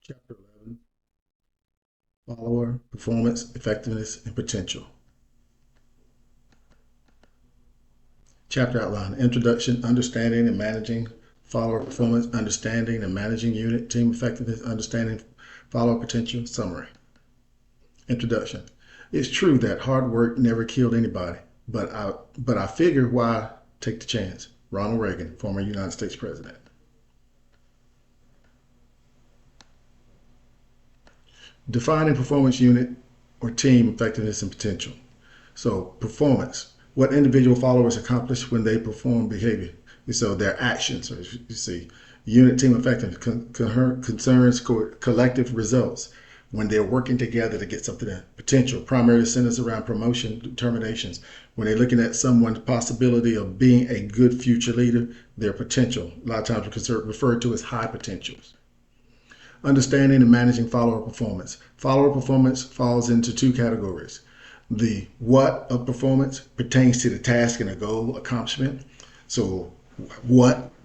Chapter 11, Follower, Performance, Effectiveness, and Potential. Chapter outline, Introduction, Understanding and Managing Follower Performance, Understanding and Managing Unit Team Effectiveness, Understanding Follower Potential, Summary. Introduction. It's true that hard work never killed anybody, but I figure why take the chance? Ronald Reagan, former United States President. Defining performance unit or team effectiveness and potential. So performance, what individual followers accomplish when they perform behavior. So their actions, or you see, unit team effectiveness concerns collective results when they're working together to get something done. Potential primarily centers around promotion determinations. When they're looking at someone's possibility of being a good future leader, their potential, a lot of times referred to as high potentials. Understanding and managing follower performance. Follower performance falls into two categories. The what of performance pertains to the task and the goal accomplishment. So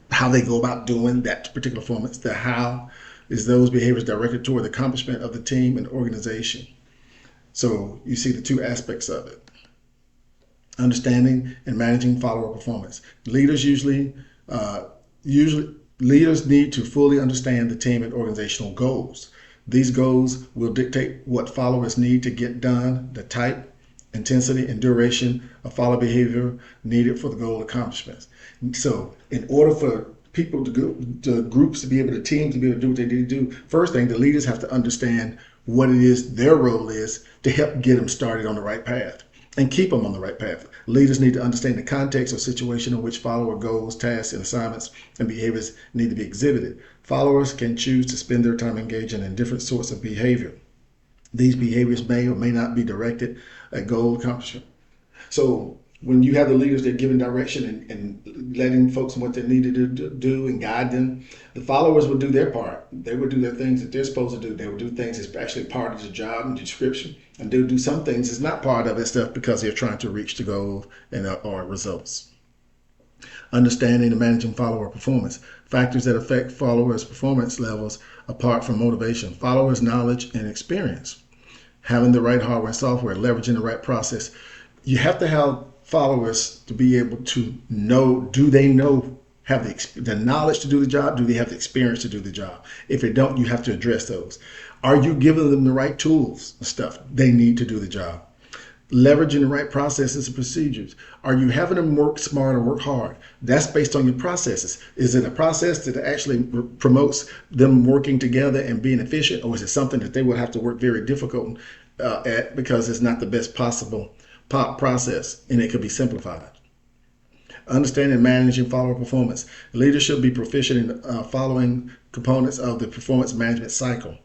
how they go about doing that particular performance. The how is those behaviors directed toward the accomplishment of the team and organization. So you see the two aspects of it. Understanding and managing follower performance. Leaders need to fully understand the team and organizational goals. These goals will dictate what followers need to get done, the type, intensity, and duration of follower behavior needed for the goal accomplishments. So in order for people groups to be able to, teams to be able to do what they need to do, first thing, the leaders have to understand what it is their role is to help get them started on the right path and keep them on the right path. Leaders need to understand the context or situation in which follower goals, tasks, and assignments and behaviors need to be exhibited. Followers can choose to spend their time engaging in different sorts of behavior. These behaviors may or may not be directed at goal accomplishment. So when you have the leaders that are giving direction and letting folks know what they need to do and guide them, the followers will do their part. They will do their things that they're supposed to do. They will do things that's actually part of the job and the description, and they'll do some things that's not part of it stuff because they're trying to reach the goal and or results. Understanding and managing follower performance. Factors that affect followers' performance levels apart from motivation. Followers' knowledge and experience. Having the right hardware and software, leveraging the right process. You have to have followers to be able to know, have the knowledge to do the job? Do they have the experience to do the job? If they don't, you have to address those. Are you giving them the right tools and stuff they need to do the job? Leveraging the right processes and procedures. Are you having them work smart or work hard? That's based on your processes. Is it a process that actually promotes them working together and being efficient, or is it something that they will have to work very difficult at because it's not the best possible process and it could be simplified? Understanding and managing follower performance. Leaders should be proficient in following components of the performance management cycle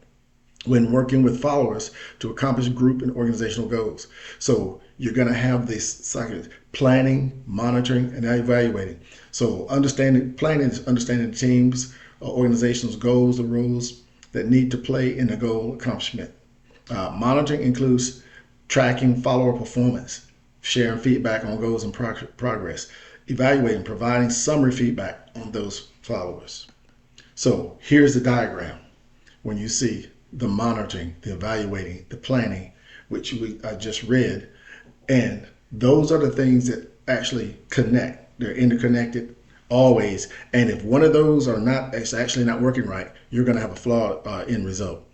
when working with followers to accomplish group and organizational goals. So you're going to have this cycle: planning, monitoring, and evaluating. So planning is understanding the teams, organization's goals, the roles that need to play in the goal accomplishment. Monitoring includes tracking follower performance, sharing feedback on goals and progress, evaluating, providing summary feedback on those followers. So here's the diagram when you see the monitoring, the evaluating, the planning, which I just read. And those are the things that actually connect. They're interconnected always. And if one of those it's actually not working right, you're going to have a flawed end result.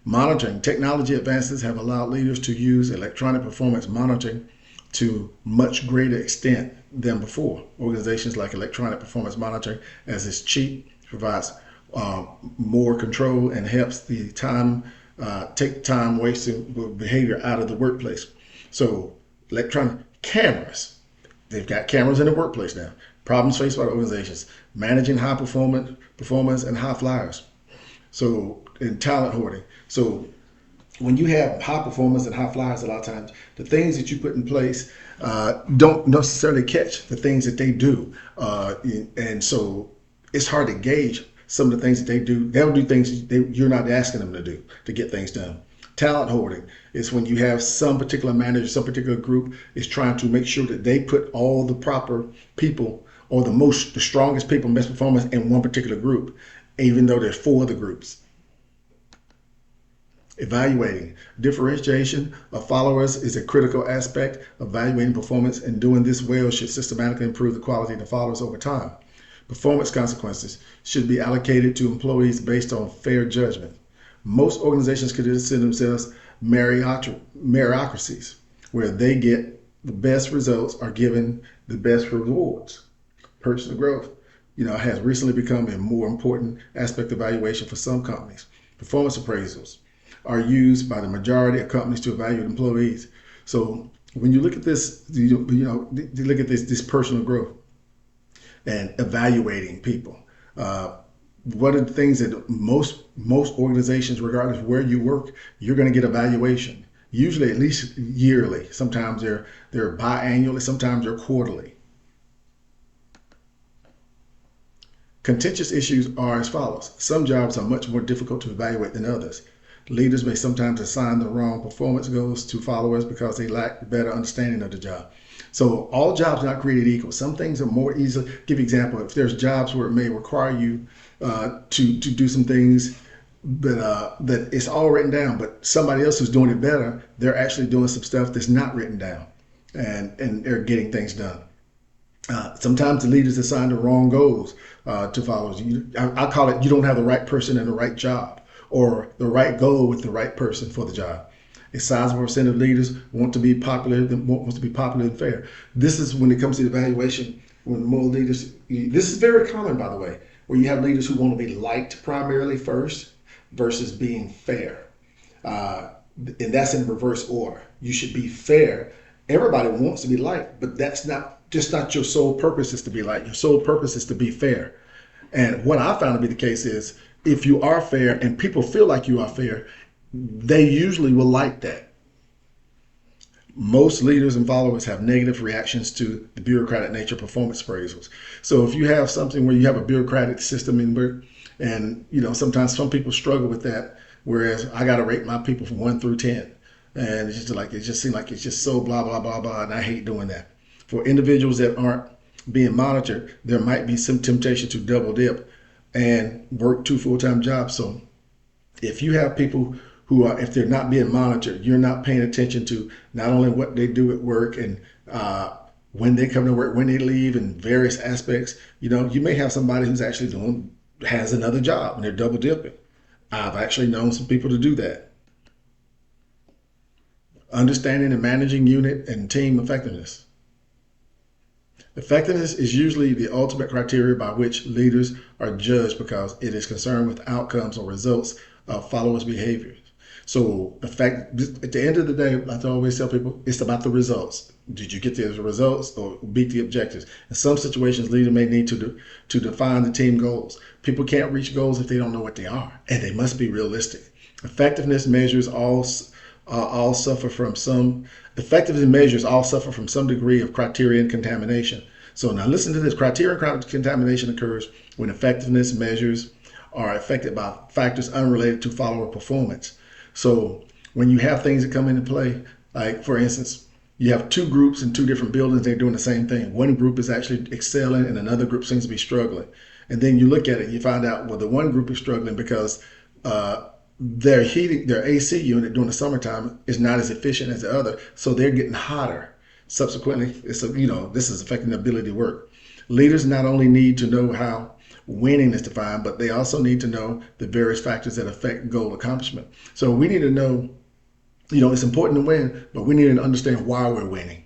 Monitoring. Technology advances have allowed leaders to use electronic performance monitoring to much greater extent than before. Organizations like electronic performance monitoring, as it's cheap, provides more control and helps the take time wasting behavior out of the workplace. So electronic cameras, they've got cameras in the workplace now. Problems faced by organizations, managing high performance and high flyers. So in talent hoarding. So when you have high performance and high flyers, a lot of times the things that you put in place don't necessarily catch the things that they do, and so it's hard to gauge some of the things that they do. They'll do things you're not asking them to do to get things done. Talent hoarding is when you have some particular manager, some particular group is trying to make sure that they put all the proper people or the strongest people, best performers in one particular group, even though there's 4 other groups. Evaluating. Differentiation of followers is a critical aspect of evaluating performance, and doing this well should systematically improve the quality of the followers over time. Performance consequences should be allocated to employees based on fair judgment. Most organizations consider themselves meritocracies, where they get the best results are given the best rewards. Personal growth, has recently become a more important aspect of evaluation for some companies. Performance appraisals are used by the majority of companies to evaluate employees. So when you look at this, you look at this personal growth and evaluating people. One of the things that most organizations, regardless of where you work, you're going to get evaluation. Usually at least yearly. Sometimes they're biannually, sometimes they're quarterly. Contentious issues are as follows. Some jobs are much more difficult to evaluate than others. Leaders may sometimes assign the wrong performance goals to followers because they lack a better understanding of the job. So all jobs are not created equal. Some things are more easily. Give you an example. If there's jobs where it may require you to do some things that it's all written down, but somebody else who's doing it better, they're actually doing some stuff that's not written down, and they're getting things done. Sometimes the leaders assign the wrong goals to followers. I call it, you don't have the right person in the right job, or the right goal with the right person for the job. A sizable percent of leaders want to be popular and fair. This is when it comes to evaluation. When more leaders, this is very common, by the way, where you have leaders who want to be liked primarily first versus being fair, and that's in reverse order. You should be fair. Everybody wants to be liked, but that's not your sole purpose is to be liked. Your sole purpose is to be fair. And what I found to be the case is, if you are fair and people feel like you are fair, they usually will like that. Most leaders and followers have negative reactions to the bureaucratic nature of performance appraisals. So if you have something where you have a bureaucratic system in work, and sometimes some people struggle with that, whereas I got to rate my people from 1 through 10, and it's just seems like it's just so blah blah blah blah, and I hate doing that. For individuals that aren't being monitored, there might be some temptation to double dip and work 2 full-time jobs. So if you have people who are, if they're not being monitored, you're not paying attention to not only what they do at work and when they come to work, when they leave, and various aspects. You may have somebody who's actually has another job and they're double dipping. I've actually known some people to do that. Understanding and managing unit and team effectiveness. Effectiveness is usually the ultimate criteria by which leaders are judged, because it is concerned with outcomes or results of followers' behaviors. So at the end of the day, like I always tell people, it's about the results. Did you get the results or beat the objectives? In some situations, leaders may need to define the team goals. People can't reach goals if they don't know what they are, and they must be realistic. Effectiveness measures all suffer from some degree of criterion contamination. So now listen to this. Criterion contamination occurs when effectiveness measures are affected by factors unrelated to follower performance. So when you have things that come into play, like for instance, you have 2 groups in 2 different buildings, they're doing the same thing. One group is actually excelling and another group seems to be struggling. And then you look at it and you find out, well, the one group is struggling because their AC unit during the summertime is not as efficient as the other, so they're getting hotter. Subsequently, this is affecting the ability to work. Leaders not only need to know how winning is defined, but they also need to know the various factors that affect goal accomplishment. So we need to know, it's important to win, but we need to understand why we're winning.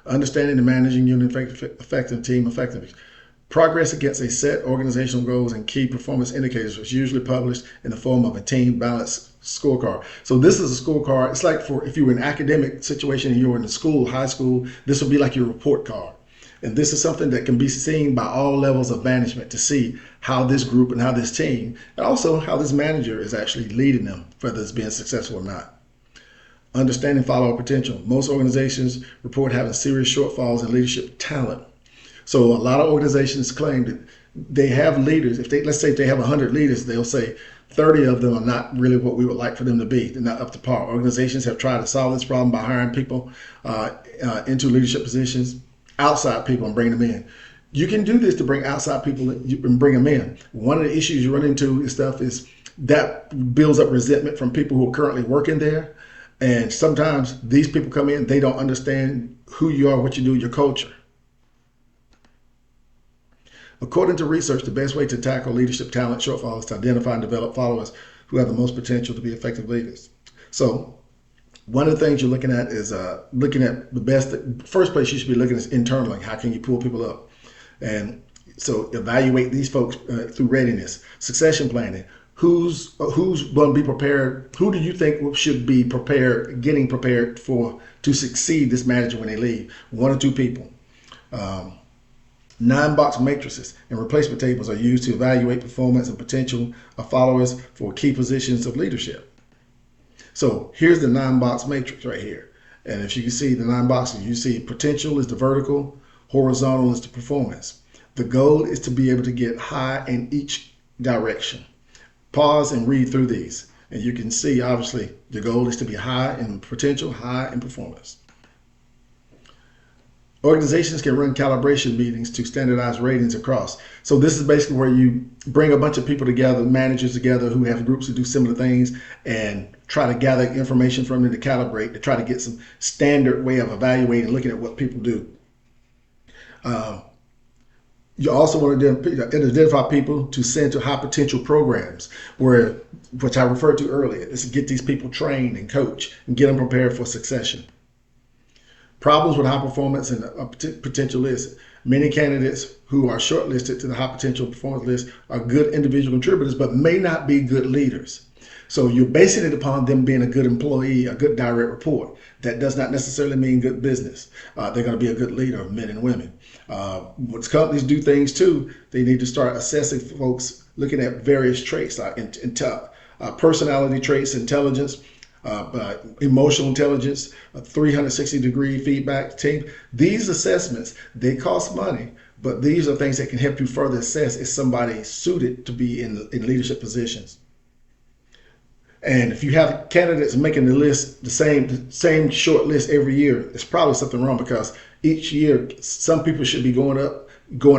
Understanding and managing unit effective team effectiveness. Progress against a set organizational goals and key performance indicators was usually published in the form of a team balance scorecard. So this is a scorecard. It's like if you were in an academic situation and you were in school, high school, this would be like your report card. And this is something that can be seen by all levels of management to see how this group and how this team, and also how this manager is actually leading them, whether it's being successful or not. Understanding follower potential. Most organizations report having serious shortfalls in leadership talent. So a lot of organizations claim that they have leaders. Let's say if they have 100 leaders, they'll say 30 of them are not really what we would like for them to be. They're not up to par. Organizations have tried to solve this problem by hiring people into leadership positions, outside people, and bring them in. You can do this to bring outside people and bring them in. One of the issues you run into is that builds up resentment from people who are currently working there. And sometimes these people come in, they don't understand who you are, what you do, your culture. According to research, the best way to tackle leadership talent shortfall is to identify and develop followers who have the most potential to be effective leaders. So one of the things you're looking at is looking at the best. First place you should be looking at is internally. How can you pull people up? And so evaluate these folks through readiness, succession planning. Who's going to be prepared? Who do you think should be prepared, getting prepared to succeed this manager when they leave? 1 or 2 people. 9-box matrices and replacement tables are used to evaluate performance and potential of followers for key positions of leadership. So here's the 9-box matrix right here. And if you can see the 9 boxes, you see potential is the vertical, horizontal is the performance. The goal is to be able to get high in each direction. Pause and read through these. And you can see, obviously, the goal is to be high in potential, high in performance. Organizations can run calibration meetings to standardize ratings across. So this is basically where you bring a bunch of people together, managers together who have groups who do similar things, and try to gather information from them to calibrate, to try to get some standard way of evaluating, looking at what people do. You also want to identify people to send to high potential programs, which I referred to earlier. Is to get these people trained and coached and get them prepared for succession. Problems with high performance and a potential list. Many candidates who are shortlisted to the high potential performance list are good individual contributors, but may not be good leaders. So you're basing it upon them being a good employee, a good direct report. That does not necessarily mean good business. They're going to be a good leader, men and women. Once companies do things too, they need to start assessing folks, looking at various traits like personality traits, intelligence, emotional intelligence, a 360-degree feedback team. These assessments, they cost money, but these are things that can help you further assess if somebody is suited to be in leadership positions. And if you have candidates making the list, the same short list every year, there's probably something wrong, because each year some people should be going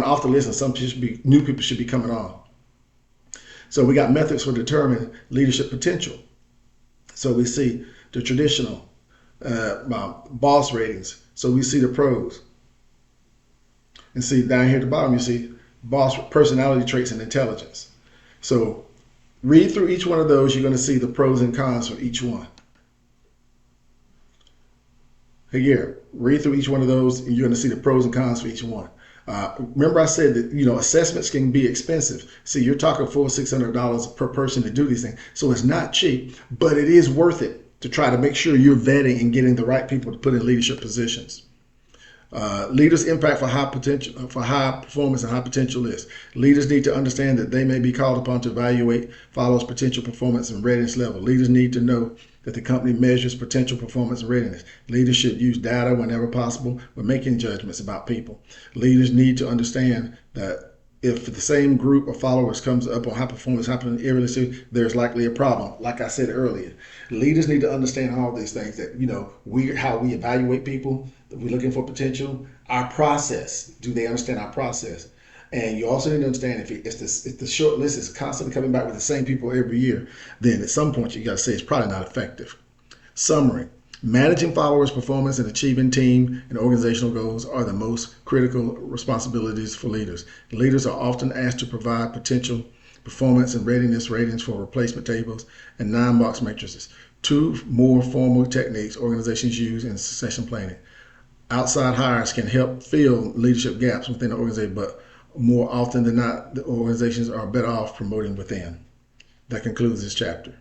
off the list, and some new people should be coming on. So we got methods for determining leadership potential. So we see the traditional boss ratings. So we see the pros. And see down here at the bottom, you see boss personality traits and intelligence. So read through each one of those. You're going to see the pros and cons for each one. Here, read through each one of those, and you're going to see the pros and cons for each one. Remember I said that, assessments can be expensive. See, you're talking $400-600 per person to do these things. So it's not cheap, but it is worth it to try to make sure you're vetting and getting the right people to put in leadership positions. Leaders impact for high performance and high potential lists. Leaders need to understand that they may be called upon to evaluate followers' potential performance and readiness level. Leaders need to know that the company measures potential performance and readiness. Leaders should use data whenever possible when making judgments about people. Leaders need to understand that if the same group of followers comes up on high performance happening every soon, there's likely a problem. Like I said earlier, leaders need to understand all these things, that how we evaluate people, that we're looking for potential, our process. Do they understand our process? And you also need to understand if the short list is constantly coming back with the same people every year, then at some point you got to say it's probably not effective. Summary. Managing followers' performance and achieving team and organizational goals are the most critical responsibilities for leaders. Leaders are often asked to provide potential performance and readiness ratings for replacement tables and 9-box matrices, 2 more formal techniques organizations use in succession planning. Outside hires can help fill leadership gaps within the organization, but more often than not, the organizations are better off promoting within. That concludes this chapter.